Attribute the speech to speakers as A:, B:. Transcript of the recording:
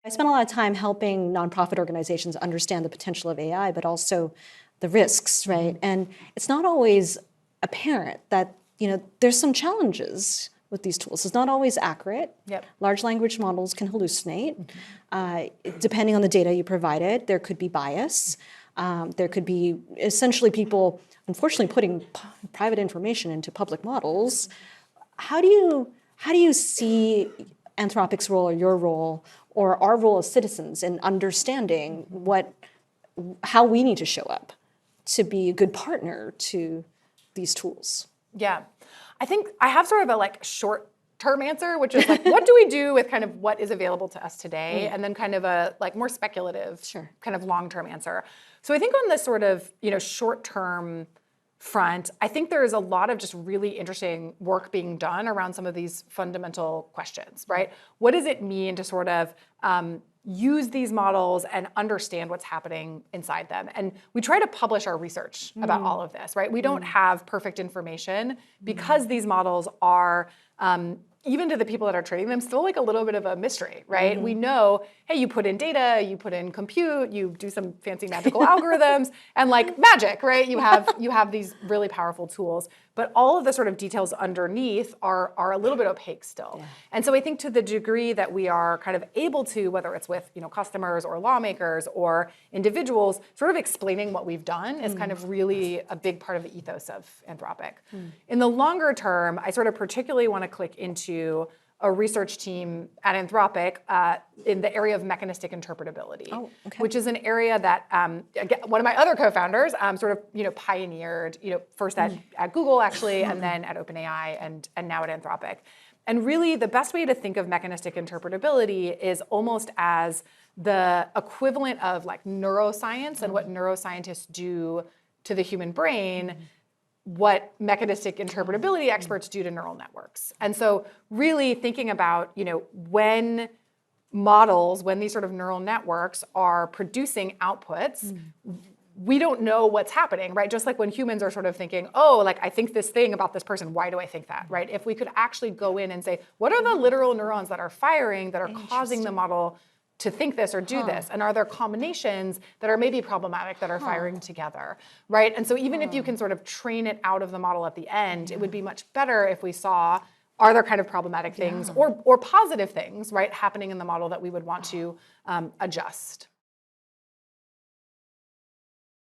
A: I spent a lot of time helping nonprofit organizations understand the potential of AI, but also the risks, right? And it's not always apparent that, there's some challenges with these tools. It's not always accurate.
B: Yep.
A: Large language models can hallucinate. Depending on the data you provided, there could be bias. There could be essentially people, unfortunately, putting private information into public models. How do you see Anthropic's role or your role or our role as citizens in understanding how we need to show up to be a good partner to these tools?
B: Yeah, I think I have sort of a short-term answer, which is what do we do with kind of what is available to us today, and then kind of a more speculative, kind of long-term answer. So I think on this sort of short-term front, I think there is a lot of just really interesting work being done around some of these fundamental questions, right? What does it mean to sort of use these models and understand what's happening inside them? And we try to publish our research about all of this, right? We don't have perfect information because these models are, even to the people that are trading them, still a little bit of a mystery, right? We know, hey, you put in data, you put in compute, you do some fancy magical algorithms, and magic, right? You have these really powerful tools, but all of the sort of details underneath are a little bit opaque still. Yeah. And so I think to the degree that we are kind of able to, whether it's with customers or lawmakers or individuals, sort of explaining what we've done is kind of really a big part of the ethos of Anthropic. In the longer term, I sort of particularly want to click into a research team at Anthropic in the area of mechanistic interpretability, which is an area that again, one of my other co-founders sort of pioneered, first at Google actually, and then at OpenAI, and now at Anthropic. And really, the best way to think of mechanistic interpretability is almost as the equivalent of neuroscience and what neuroscientists do to the human brain, what mechanistic interpretability experts do to neural networks. And so really thinking about, when these sort of neural networks are producing outputs, we don't know what's happening, right? Just like when humans are sort of thinking, I think this thing about this person, why do I think that, right? If we could actually go in and say, what are the literal neurons that are firing that are causing the model to think this or do this? And are there combinations that are maybe problematic that are firing together, right? And so even if you can sort of train it out of the model at the end, it would be much better if we saw, are there kind of problematic things or positive things, right, happening in the model that we would want to adjust?